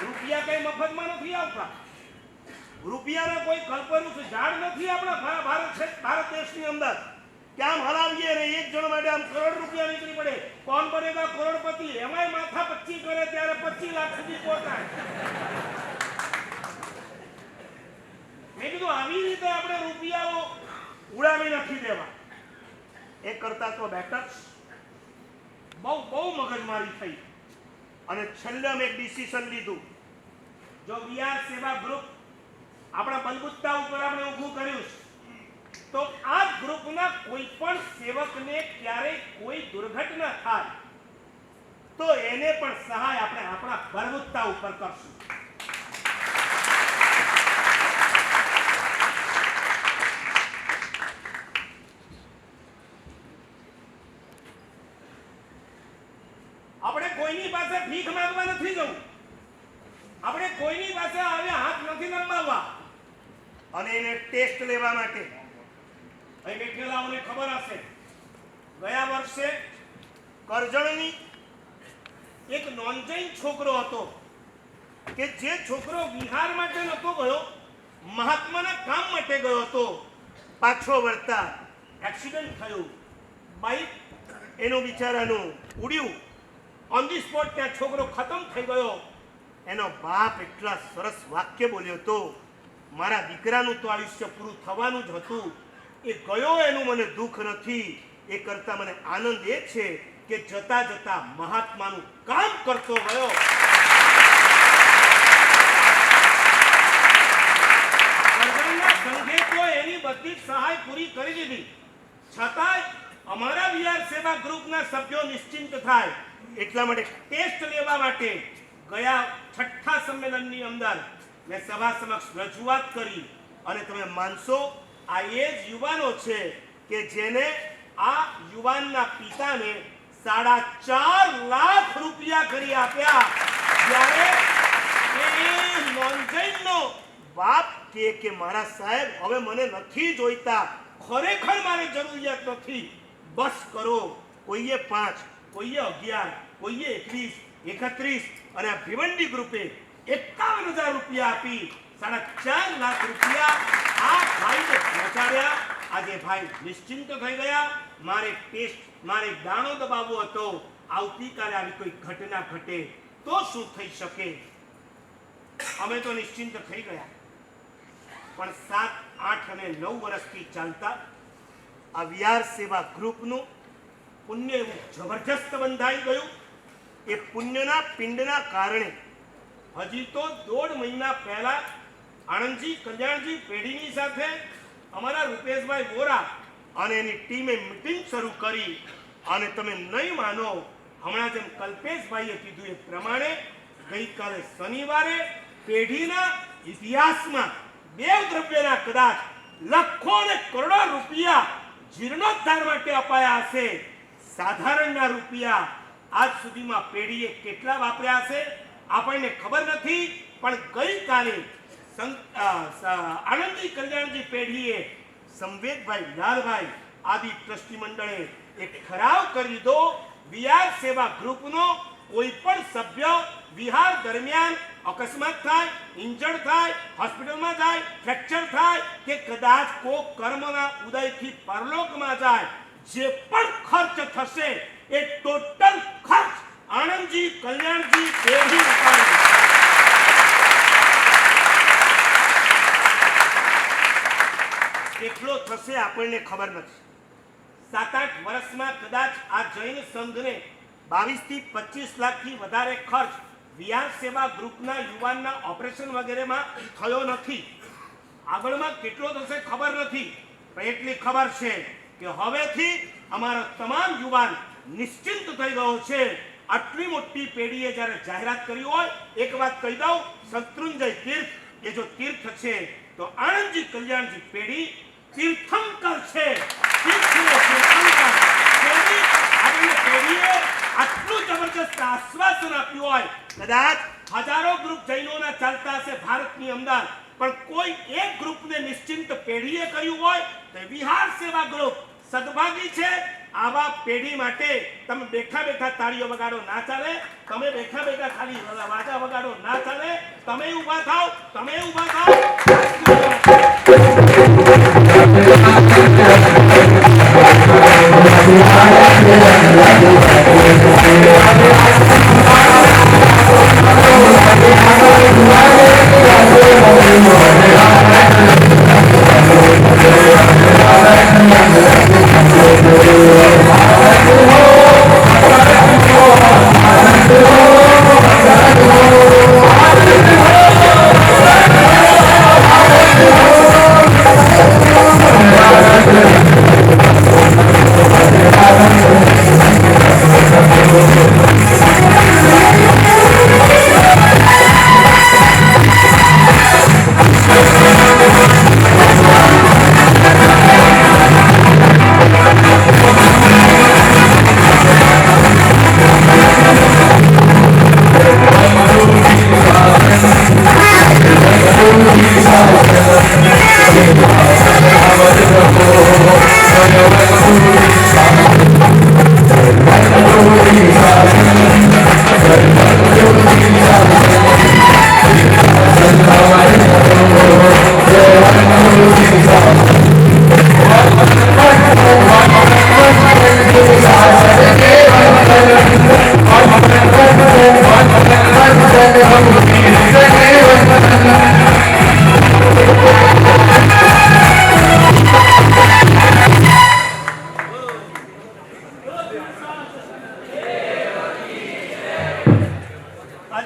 રૂપિયા કઈ મફતમાં નથી આવતા. રૂપિયાના કોઈ કલ્પનું ઝાડ નથી આપણા ભારત દેશની અંદર કે આમ હલાવીએ ને એક જણ માટે આમ કરોડ રૂપિયા નીકળી પડે. કોણ બનેગા કરોડપતિ, એમાંય માથા 25 કરે ત્યારે 25 લાખ સુધી પહોંચાય. મેં કીધું આવી રીતે આપણે રૂપિયાઓ ઉડાવી નથી દેવા. એ કરતા તો બેટર બહુ મગજમારી થઈ અને છેલ્લે મેં એક ડિસિઝન લીધું. જો વીઆર સેવા ગ્રુપ આપણા બલબુત્તા ઉપર આપણે ઊભું કર્યું તો આ ગ્રુપના કોઈ પણ સેવકને ક્યારેય કોઈ દુર્ઘટના થાય તો એને પણ સહાય આપણે આપણા બલબુત્તા ઉપર કરશું. આપણે કોઈની પાસે ભીખ માંગવા નથી જવું. આપણે કોઈની પાસે આવ્યા હાથ નથી લંબાવવા. અને એને ટેસ્ટ લેવા માટે અહીં બેઠેલાઓને ખબર હશે, ગયા વર્ષે કરજણની એક નોનજૈન છોકરો હતો કે જે છોકરો વિહાર માટે નતો ગયો, મહાત્માના કામ માટે ગયો હતો. પાછો વળતા એક્સિડન્ટ થયું, બાઇક એનું બિચારાનું ઉડ્યું. ઓન ધી સ્પોટ ત્યાં છોકરો ખતમ થઈ ગયો. એનો બાપ એટલા સરસ વાક્ય બોલ્યો હતો, મારા દીકરાનું તો આયુષ્ય પૂરું થવાનું જ હતું. એ ગયો એનું મને દુઃખ નથી, એ કરતા મને આનંદ એ છે કે જતા જતા મહાત્માનું કામ કરતો ગયો. સંઘે તો એની બધી સહાય પૂરી કરી દીધી, છતાંય અમારા વીઆર સેવા ગ્રુપના સભ્યો નિશ્ચિંત થાય એટલા માટે ટેસ્ટ લેવા માટે ગયા 6થા સંમેલનની અંદર મેં સભા સમક્ષ રજૂઆત કરી. અને તમે માનશો આ એ જ યુવાનો છે કે જેને આ યુવાનના પિતાને 4.5 લાખ રૂપિયા કરી આપ્યા. જ્યારે એ નોનજૈનનો બાપ કે મારા સાહેબ હવે મને નથી જોઈતા, ખરેખર મારે જરૂરિયાત નથી, બસ કરો. કોઈએ 5, કોઈએ 11, કોઈએ 21, 31 અને આ ભિવંડી ગ્રુપે 51,000 રૂપિયા આપી 4.5 લાખ રૂપિયા આ ભાઈને પહોંચાડ્યા. આજે ભાઈ નિશ્ચિંત થઈ ગયા. મારે દાણો દબાવવો હતો, આવતીકાલે આવી કોઈ ઘટના ઘટે તો શું થઈ શકે. અમે તો નિશ્ચિંત થઈ ગયા. પણ 7, 8 અને 9 વર્ષથી ચાલતા આ વીઆર સેવા ગ્રુપનું પુણ્ય એવું જબરજસ્ત બંધાઈ ગયું. એ પુણ્યના પિંડના કારણે હજી તો 1.5 મહિના પહેલા આણંદજી કલ્યાણજી પેઢીની સાથે અમારા રૂપેશભાઈ વોરા અને એની ટીમે મીટિંગ શરૂ કરી. અને તમે નહીં માનો, હમણાં જેમ કલ્પેશભાઈએ કીધું એ પ્રમાણે ગઈકાલે શનિવારે પેઢીના ઇતિહાસમાં દેવ દ્રવ્યના કદાચ લાખો અને કરોડો રૂપિયા જીર્ણોદ્ધાર માટે અપાયા હશે. સાધારણના રૂપિયા આજ સુધીમાં પેઢીએ કેટલા વાપર્યા હશે આપણને ખબર નથી. પણ ગઈકાલે આનંદજી કલ્યાણજી પેઢીએ સંવેદભાઈ લાલભાઈ આદિ ટ્રસ્ટી મંડળે એક ઠરાવ કરી દીધો, વીઆર સેવા ગ્રુપનો કોઈ પણ સભ્ય વિહાર દરમિયાન અકસ્માત થાય, ઇન્જર્ડ થાય, હોસ્પિટલમાં જાય, ફ્રેક્ચર થાય કે કદાચ કોઈ કર્મના ઉદયથી પરલોકમાં જાય, જે પણ ખર્ચ થશે એ ટોટલ ખર્ચ આણંદજી કલ્યાણજી પેઢી ઉપાડે. કેટલો થશે આપણને ખબર નથી. 7-8 વર્ષમાં કદાચ આ જૈન સંઘને 22 થી 25 લાખથી વધારે ખર્ચ વીઆર સેવા ગ્રુપના યુવાનના ઓપરેશન વગેરેમાં થયો નથી. આગળમાં કેટલો થશે ખબર નથી. પણ એટલી ખબર છે કે હવેથી અમારો તમામ યુવાન નિશ્ચિંત થઈ ગયો છે. આટલી મોટી પેઢીએ જ્યારે જાહેરાત કરી હોય, એક વાત કહી દઉં, શત્રુંજય તીર્થ એ જો તીર્થ છે તો આણંદજી કલ્યાણજી પેઢી તીર્થંકર છે. પેઢીએ આટલું જબરજસ્ત આશ્વાસન આપ્યું હોય, કદાચ હજારો ગ્રુપ જૈનોના ચાલતા હશે ભારતની અંદર, પણ કોઈ એક ગ્રુપને નિશ્ચિંત પેઢીએ કર્યું હોય તો વિહાર સેવા ગ્રુપ સદભાગી છે. આવા પેઢી માટે તમે બેઠા બેઠા તાળીઓ વગાડો ના ચાલે, તમે બેઠા બેઠા ખાલી વાજા વગાડો ના ચાલે, તમે ઊભા થાઓ, તમે ઊભા થાઓ.